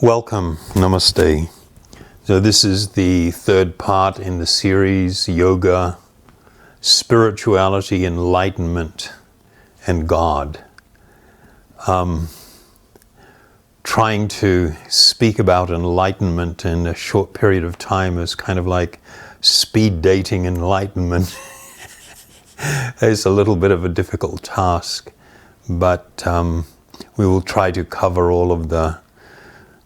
Welcome, Namaste. So this is the third part in the series, Yoga, Spirituality, Enlightenment, and God. Trying to speak about enlightenment in a short period of time is kind of like speed dating enlightenment. It's a little bit of a difficult task, but we will try to cover all of the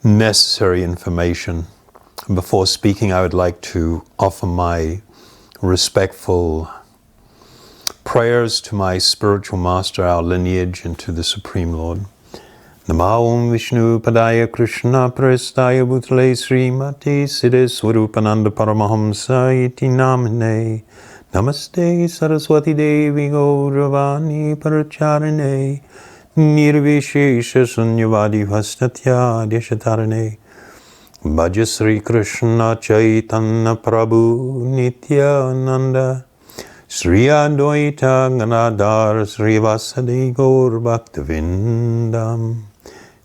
necessary information. Before speaking, I would like to offer my respectful prayers to my spiritual master, our lineage, and to the Supreme Lord. Nama Om Vishnu Padaya Krishna Prestaya Bhutale Srimati Siddhaswarupananda Paramahamsa Iti Namane Namaste Saraswati Devi Gauravani Paracharane Nirvishesha Sunyavadi Vastatya Deshatarane Bhaja Sri Krishna Chaitanya Prabhu Nityananda Sri Advaita Ganadhar Sri Vasadi Gaur Bhaktivindam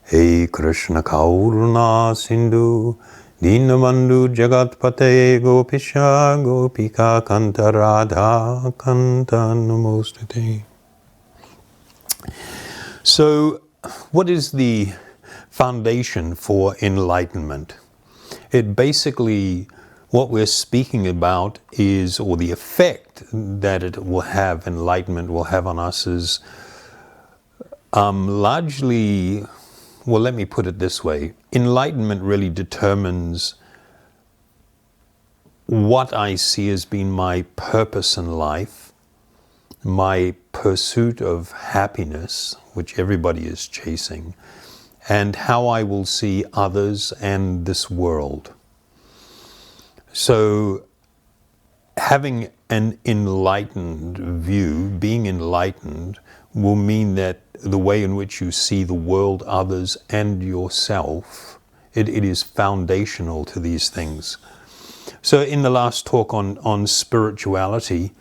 Hey Krishna Kauruna Sindhu Dinabandhu Jagad Pate Gopisha Gopika Kanta Radha Kanta Namostate. So, what is the foundation for enlightenment? It basically, what we're speaking about is, or the effect that it will have, enlightenment will have on us is largely, well, let me put it this way. Enlightenment really determines what I see as being my purpose in life, my pursuit of happiness, which everybody is chasing, and how I will see others and this world. So, having an enlightened view, being enlightened, will mean that the way in which you see the world, others, and yourself, it is foundational to these things. So in the last talk on spirituality,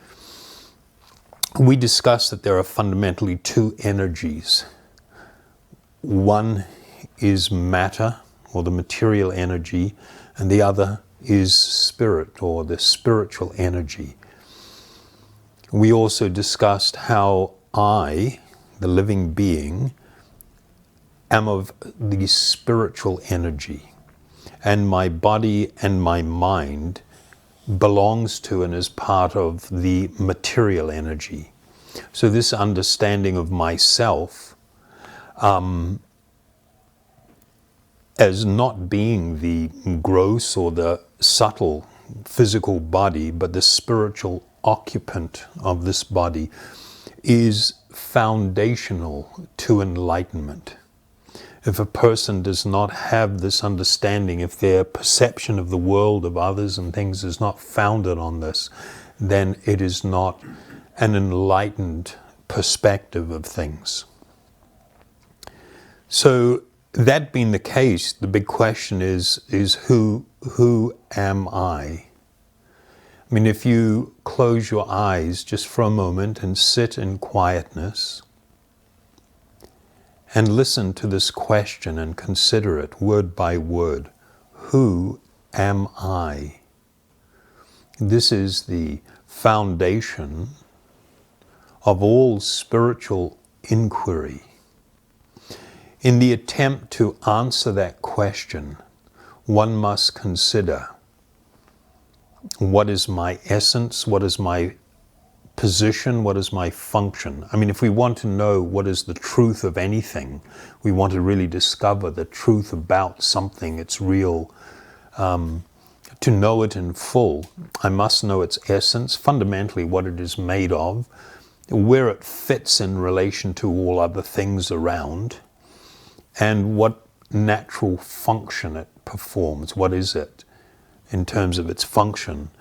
we discussed that there are fundamentally two energies. One is matter, or the material energy, and the other is spirit, or the spiritual energy. We also discussed how I, the living being, am of the spiritual energy, and my body and my mind belongs to and is part of the material energy. So this understanding of myself as not being the gross or the subtle physical body, but the spiritual occupant of this body, is foundational to enlightenment. If a person does not have this understanding, if their perception of the world, of others and things is not founded on this, then it is not an enlightened perspective of things. So, that being the case, the big question is who am I? I mean, if you close your eyes just for a moment and sit in quietness and listen to this question and consider it word by word, who am I? This is the foundation of all spiritual inquiry. In the attempt to answer that question, one must consider, what is my essence? What is my position? What is my function? I mean, if we want to know what is the truth of anything, we want to really discover the truth about something, its real, to know it in full, I must know its essence, fundamentally what it is made of, where it fits in relation to all other things around, and what natural function it performs. What is it in terms of its function?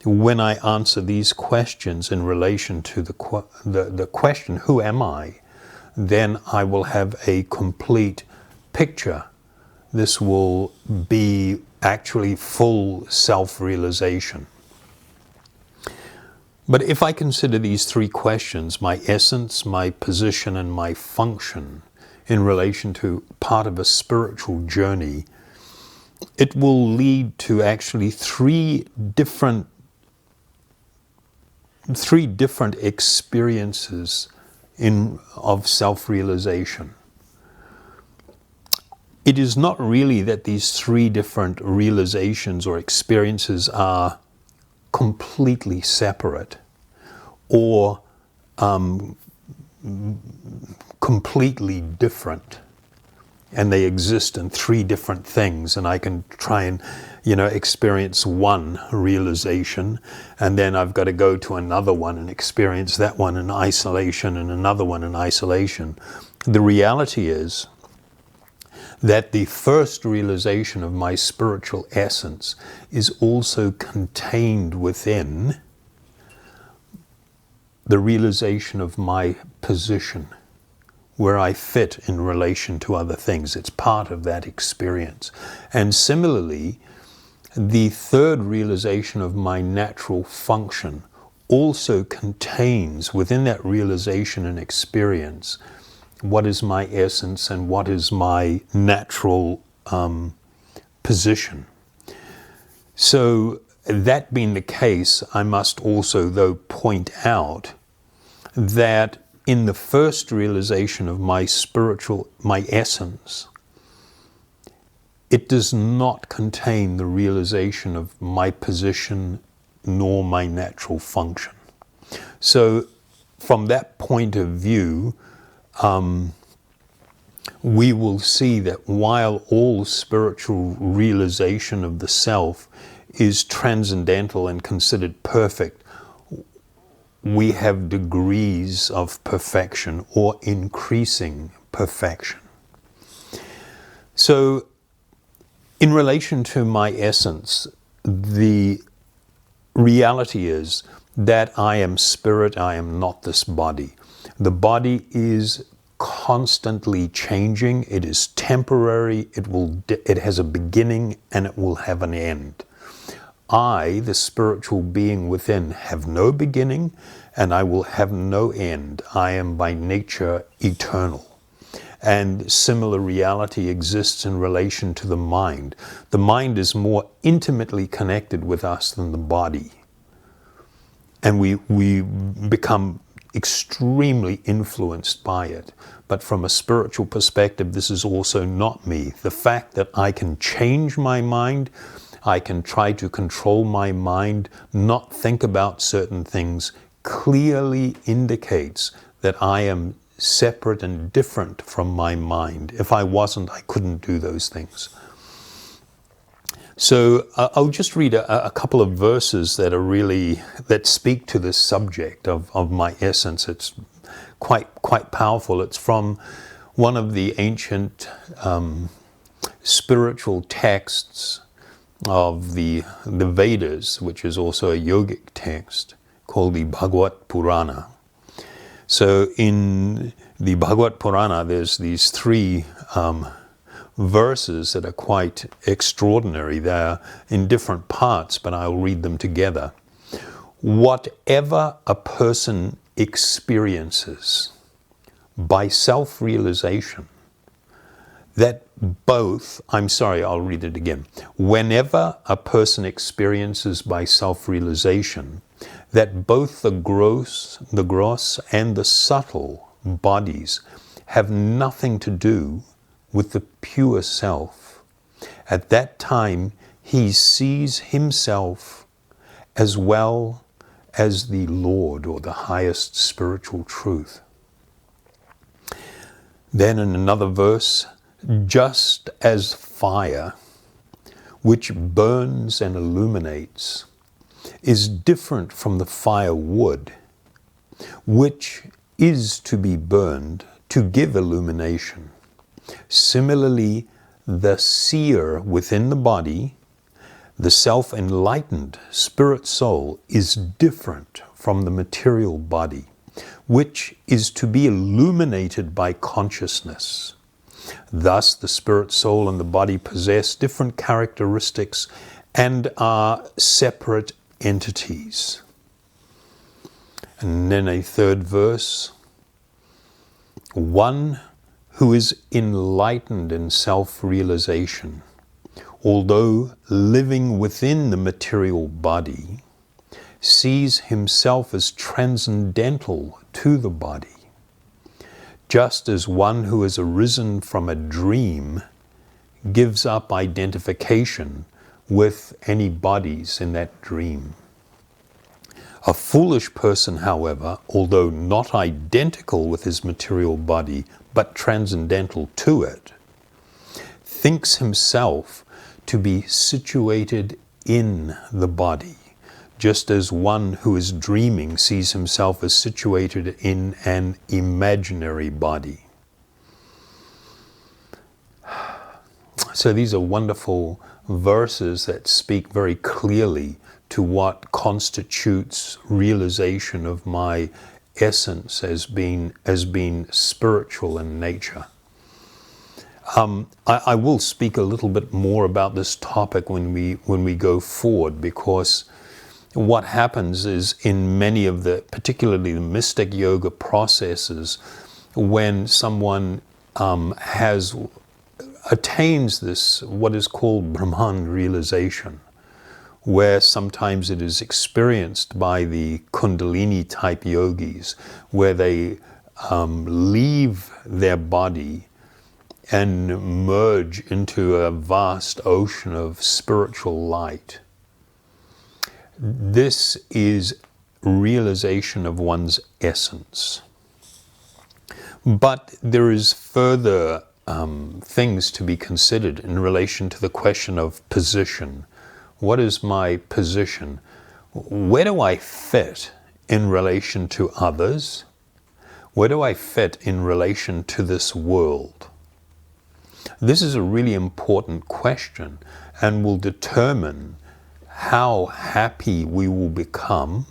When I answer these questions in relation to the question, who am I? Then I will have a complete picture. This will be actually full self-realization. But if I consider these three questions, my essence, my position, and my function, in relation to part of a spiritual journey, it will lead to actually three different experiences of self-realization. It is not really that these three different realizations or experiences are completely separate or completely different, and they exist in three different things, and I can try and experience one realization, and then I've got to go to another one and experience that one in isolation and another one in isolation. The reality is that the first realization of my spiritual essence is also contained within the realization of my position, where I fit in relation to other things. It's part of that experience. And similarly, the third realization of my natural function also contains within that realization and experience what is my essence and what is my natural position. So that being the case, I must also, though, point out that in the first realization of my essence, it does not contain the realization of my position nor my natural function. So from that point of view, we will see that while all spiritual realization of the self is transcendental and considered perfect, we have degrees of perfection or increasing perfection. So in relation to my essence, the reality is that I am spirit, I am not this body. The body is constantly changing, it is temporary, it has a beginning and it will have an end. I, the spiritual being within, have no beginning and I will have no end. I am by nature eternal. And similar reality exists in relation to the mind. The mind is more intimately connected with us than the body. And we become extremely influenced by it. But from a spiritual perspective, this is also not me. The fact that I can change my mind, I can try to control my mind, not think about certain things, clearly indicates that I am separate and different from my mind. If I wasn't, I couldn't do those things. So I'll just read a couple of verses that speak to this subject of my essence. It's quite powerful. It's from one of the ancient spiritual texts of the Vedas, which is also a yogic text, called the Bhagavad-Purana. So in the Bhagavad-Purana, there's these three verses that are quite extraordinary. They're in different parts, but I'll read them together. Whatever a person experiences by self-realization, I'll read it again. Whenever a person experiences by self-realization that both the gross and the subtle bodies have nothing to do with the pure self, at that time he sees himself as well as the Lord or the highest spiritual truth. Then in another verse, just as fire, which burns and illuminates, is different from the firewood, which is to be burned to give illumination. Similarly, the seer within the body, the self-enlightened spirit soul, is different from the material body, which is to be illuminated by consciousness. Thus, the spirit soul and the body possess different characteristics and are separate entities. And then a third verse, one who is enlightened in self-realization although living within the material body, sees himself as transcendental to the body, just as one who has arisen from a dream gives up identification with any bodies in that dream. A foolish person, however, although not identical with his material body, but transcendental to it, thinks himself to be situated in the body, just as one who is dreaming sees himself as situated in an imaginary body. So these are wonderful verses that speak very clearly to what constitutes realization of my essence as being spiritual in nature. I will speak a little bit more about this topic when we go forward, because what happens is in many of the, particularly the mystic yoga processes, when someone attains this, what is called Brahman realization, where sometimes it is experienced by the Kundalini type yogis, where they leave their body and merge into a vast ocean of spiritual light. This is realization of one's essence. But there is further things to be considered in relation to the question of position. What is my position? Where do I fit in relation to others? Where do I fit in relation to this world? This is a really important question and will determine how happy we will become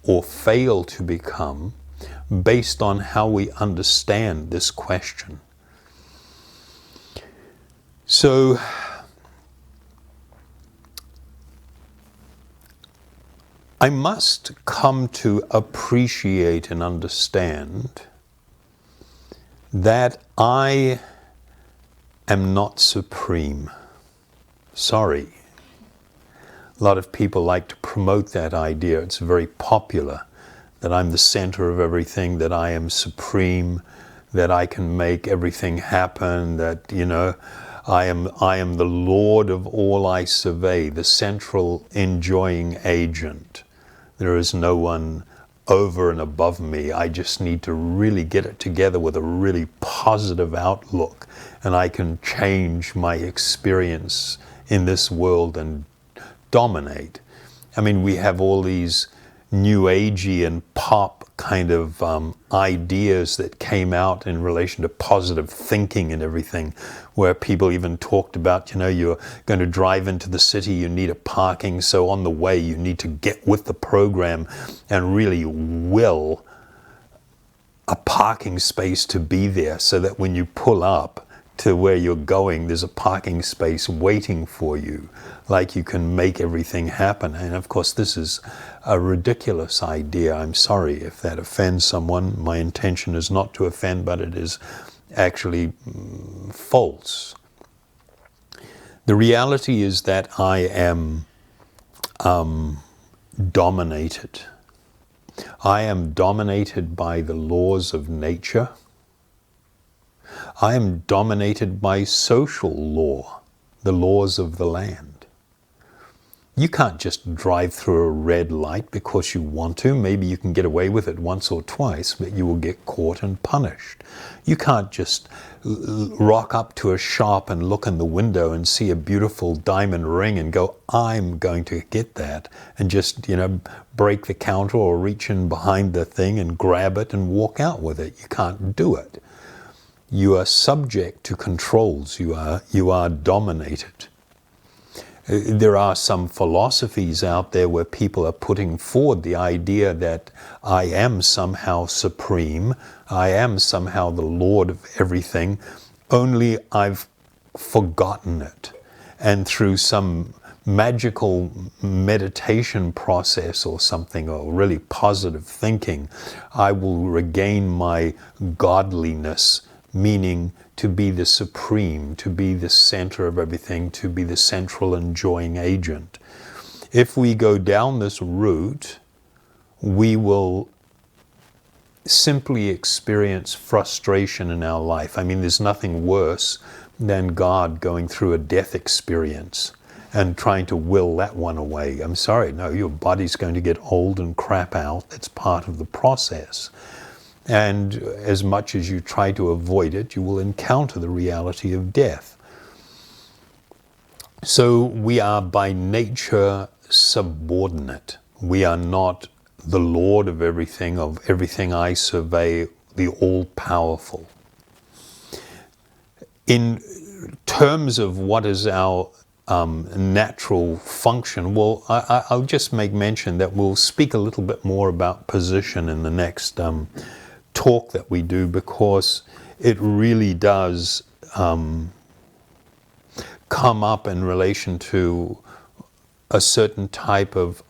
or fail to become based on how we understand this question. So, I must come to appreciate and understand that I am not supreme. Sorry. A lot of people like to promote that idea. It's very popular, that I'm the center of everything, that I am supreme, that I can make everything happen, that, I am the Lord of all I survey, the central enjoying agent. There is no one over and above me. I just need to really get it together with a really positive outlook, and I can change my experience in this world and dominate. I mean, we have all these new agey and pop kind of ideas that came out in relation to positive thinking and everything, where people even talked about, you're going to drive into the city, you need a parking, so on the way you need to get with the program and really will a parking space to be there, so that when you pull up to where you're going, there's a parking space waiting for you, like you can make everything happen. And of course, this is a ridiculous idea. I'm sorry if that offends someone. My intention is not to offend, but it is actually false. The reality is that I am dominated. I am dominated by the laws of nature. I am dominated by social law, the laws of the land. You can't just drive through a red light because you want to. Maybe you can get away with it once or twice, but you will get caught and punished. You can't just rock up to a shop and look in the window and see a beautiful diamond ring and go, I'm going to get that, and just, break the counter or reach in behind the thing and grab it and walk out with it. You can't do it. You are subject to controls. You are dominated. There are some philosophies out there where people are putting forward the idea that I am somehow supreme, I am somehow the Lord of everything, only I've forgotten it. And through some magical meditation process or something, or really positive thinking, I will regain my godliness, meaning to be the supreme, to be the center of everything, to be the central enjoying agent. If we go down this route, we will simply experience frustration in our life. I mean, there's nothing worse than God going through a death experience and trying to will that one away. I'm sorry, no, your body's going to get old and crap out. That's part of the process. And as much as you try to avoid it, you will encounter the reality of death. So we are by nature subordinate. We are not the Lord of everything I survey, the all-powerful. In terms of what is our natural function, well, I'll just make mention that we'll speak a little bit more about position in the next talk that we do, because it really does come up in relation to a certain type of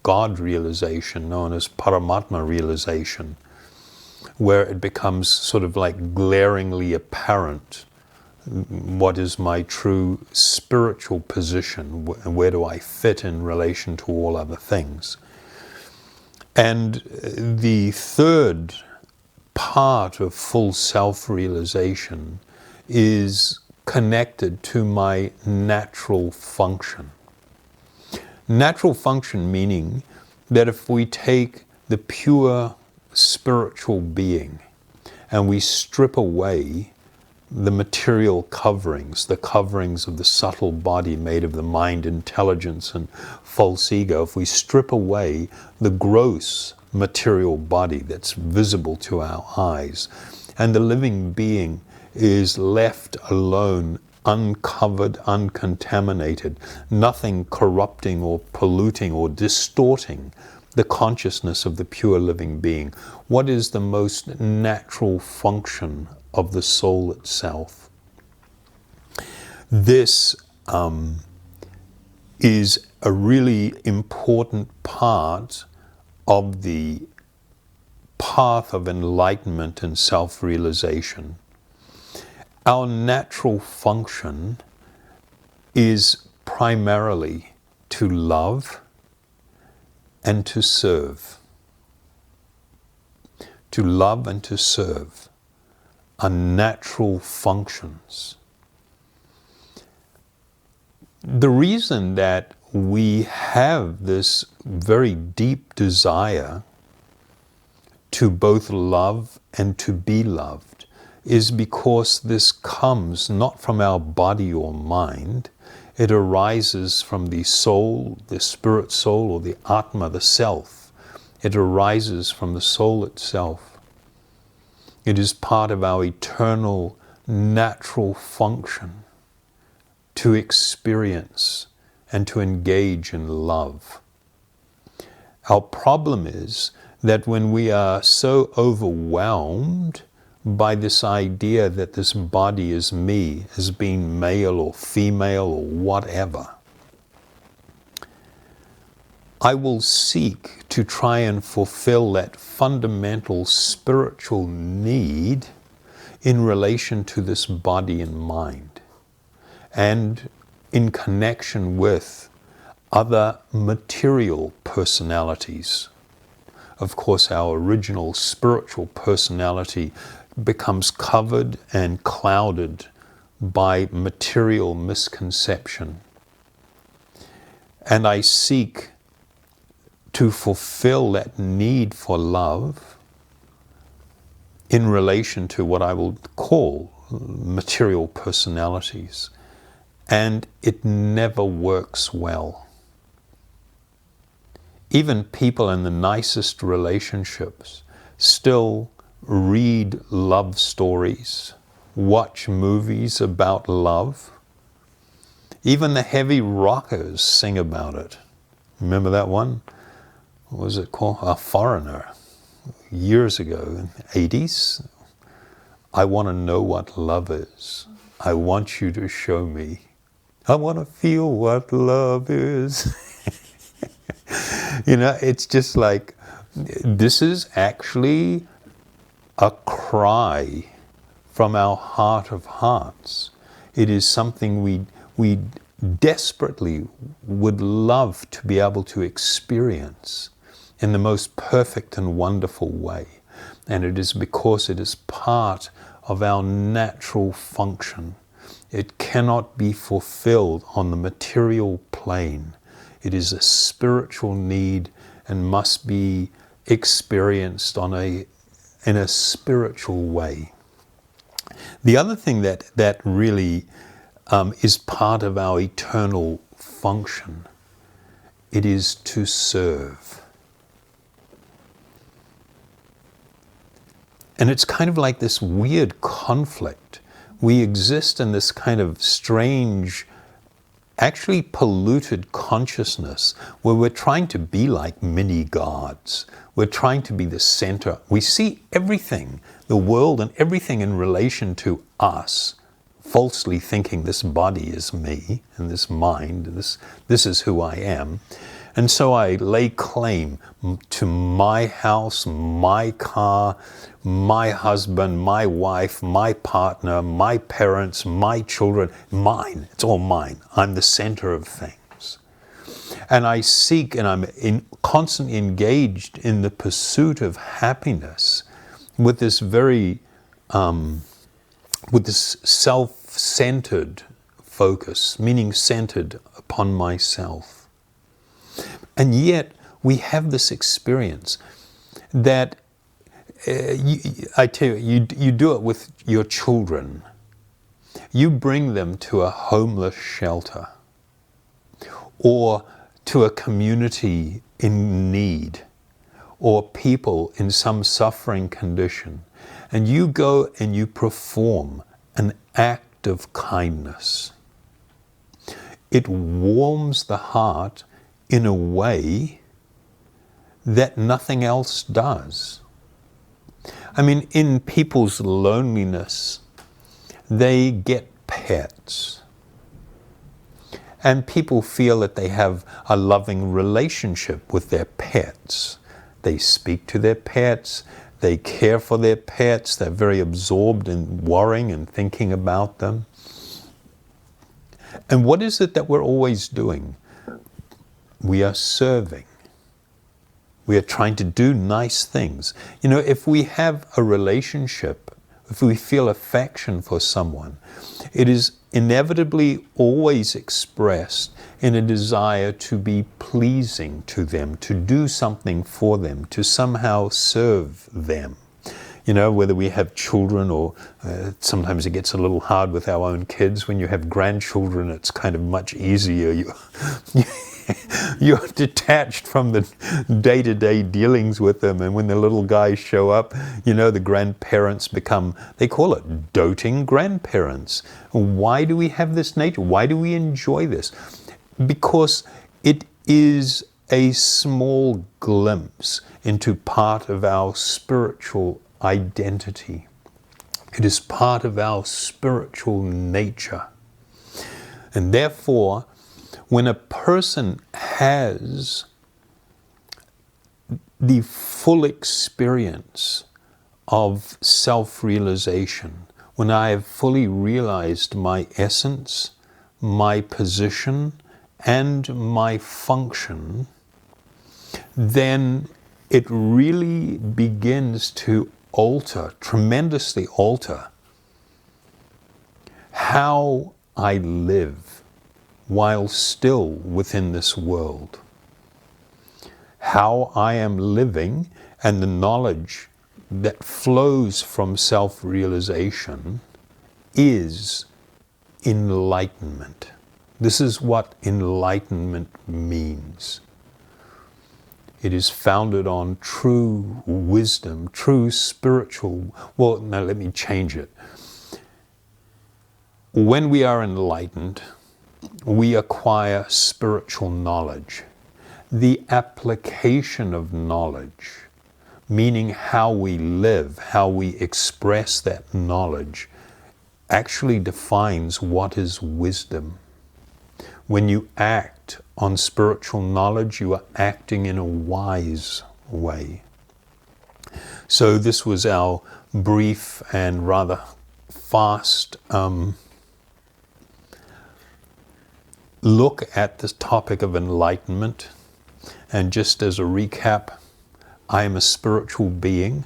God realization known as Paramatma realization, where it becomes sort of like glaringly apparent what is my true spiritual position, and where do I fit in relation to all other things. And the third part of full self-realization is connected to my natural function. Natural function meaning that if we take the pure spiritual being and we strip away the material coverings, the coverings of the subtle body made of the mind, intelligence, and false ego, if we strip away the gross material body that's visible to our eyes, and the living being is left alone, uncovered, uncontaminated, nothing corrupting or polluting or distorting the consciousness of the pure living being, what is the most natural function of the soul itself? This is a really important part of the path of enlightenment and self-realization. Our natural function is primarily to love and to serve. To love and to serve are natural functions. The reason that we have this very deep desire to both love and to be loved is because this comes not from our body or mind. It arises from the soul, the spirit soul, or the Atma, the self. It arises from the soul itself. It is part of our eternal, natural function to experience and to engage in love. Our problem is that when we are so overwhelmed by this idea that this body is me, as being male or female or whatever, I will seek to try and fulfill that fundamental spiritual need in relation to this body and mind, and in connection with other material personalities. Of course, our original spiritual personality becomes covered and clouded by material misconception. And I seek to fulfill that need for love in relation to what I will call material personalities. And it never works well. Even people in the nicest relationships still read love stories, watch movies about love. Even the heavy rockers sing about it. Remember that one? What was it called? A Foreigner. Years ago, in the 80s. I want to know what love is. I want you to show me. I want to feel what love is. You know, it's just like, this is actually a cry from our heart of hearts. It is something we desperately would love to be able to experience in the most perfect and wonderful way. And it is because it is part of our natural function. It cannot be fulfilled on the material plane. It is a spiritual need and must be experienced in a spiritual way. The other thing that really is part of our eternal function, it is to serve. And it's kind of like this weird conflict. We exist in this kind of strange, actually polluted consciousness where we're trying to be like mini gods. We're trying to be the center. We see everything, the world and everything in relation to us, falsely thinking this body is me and this mind, this is who I am. And so I lay claim to my house, my car, my husband, my wife, my partner, my parents, my children, mine. It's all mine. I'm the center of things. And I seek, and I'm constantly engaged in the pursuit of happiness with this very, with this self-centered focus, meaning centered upon myself. And yet we have this experience that I tell you, you do it with your children. You bring them to a homeless shelter or to a community in need or people in some suffering condition, and you go and you perform an act of kindness. It warms the heart in a way that nothing else does. I mean, in people's loneliness, they get pets. And people feel that they have a loving relationship with their pets. They speak to their pets, they care for their pets, they're very absorbed in worrying and thinking about them. And what is it that we're always doing? We are serving. We are trying to do nice things. You know, if we have a relationship, if we feel affection for someone, it is inevitably always expressed in a desire to be pleasing to them, to do something for them, to somehow serve them. You know, whether we have children or sometimes it gets a little hard with our own kids. When you have grandchildren, it's kind of much easier. You're detached from the day-to-day dealings with them, and when the little guys show up, you know, the grandparents become, they call it doting grandparents. Why do we have this nature? Why do we enjoy this? Because it is a small glimpse into part of our spiritual identity. It is part of our spiritual nature. And therefore, when a person has the full experience of self-realization, when I have fully realized my essence, my position, and my function, then it really begins to tremendously alter how I live while still within this world. How I am living and the knowledge that flows from self-realization is enlightenment. This is what enlightenment means. It is founded on true wisdom, true spiritual... Well, no, let me change it. When we are enlightened, we acquire spiritual knowledge. The application of knowledge, meaning how we live, how we express that knowledge, actually defines what is wisdom. When you act on spiritual knowledge, you are acting in a wise way. So this was our brief and rather fast look at this topic of enlightenment. And just as a recap, I am a spiritual being.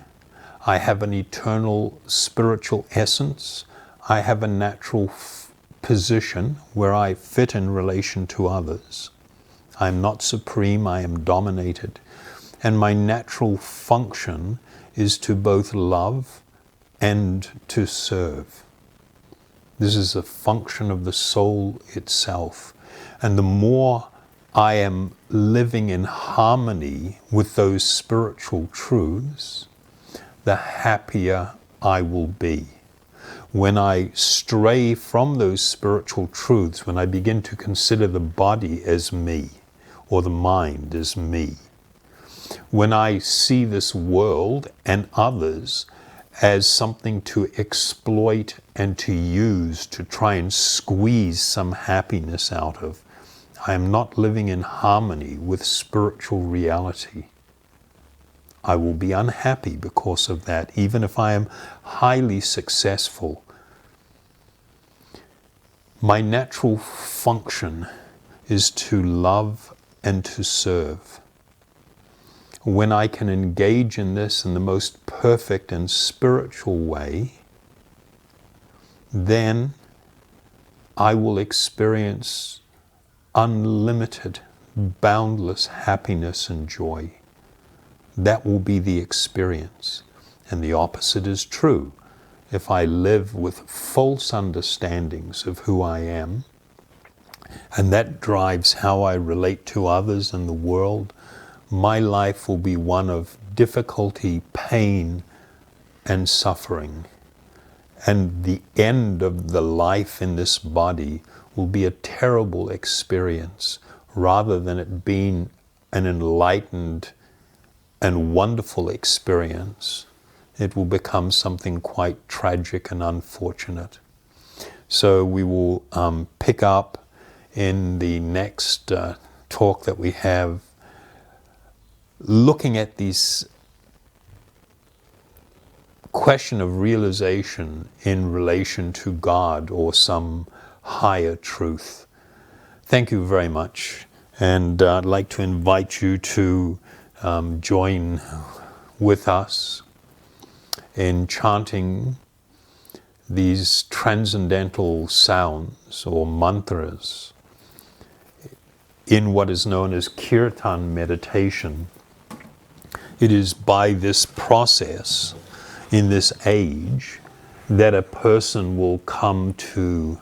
I have an eternal spiritual essence. I have a natural position where I fit in relation to others. I am not supreme, I am dominated. And my natural function is to both love and to serve. This is a function of the soul itself. And the more I am living in harmony with those spiritual truths, the happier I will be. When I stray from those spiritual truths, when I begin to consider the body as me, or the mind as me, when I see this world and others as something to exploit and to use to try and squeeze some happiness out of, I am not living in harmony with spiritual reality. I will be unhappy because of that, even if I am highly successful. My natural function is to love and to serve. When I can engage in this in the most perfect and spiritual way, then I will experience unlimited, boundless happiness and joy. That will be the experience. And the opposite is true. If I live with false understandings of who I am, and that drives how I relate to others in the world, my life will be one of difficulty, pain, and suffering. And the end of the life in this body will be a terrible experience, rather than it being an enlightened and wonderful experience. It will become something quite tragic and unfortunate. So we will pick up in the next talk that we have, looking at this question of realization in relation to God or some higher truth. Thank you very much, and I'd like to invite you to join with us in chanting these transcendental sounds or mantras in what is known as kirtan meditation. It is by this process, in this age, that a person will come to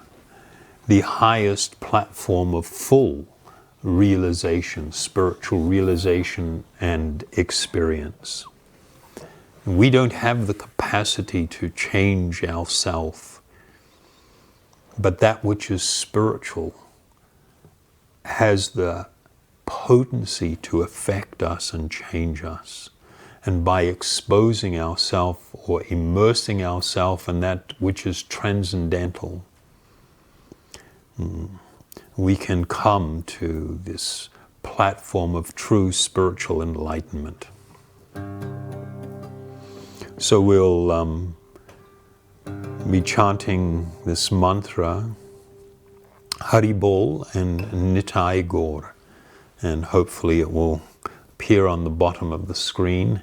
the highest platform of full realization, spiritual realization and experience. We don't have the capacity to change ourselves, but that which is spiritual has the potency to affect us and change us. And by exposing ourselves or immersing ourselves in that which is transcendental, we can come to this platform of true spiritual enlightenment. So we'll be chanting this mantra, Hari Bol and Nitai Gaur, and hopefully it will appear on the bottom of the screen.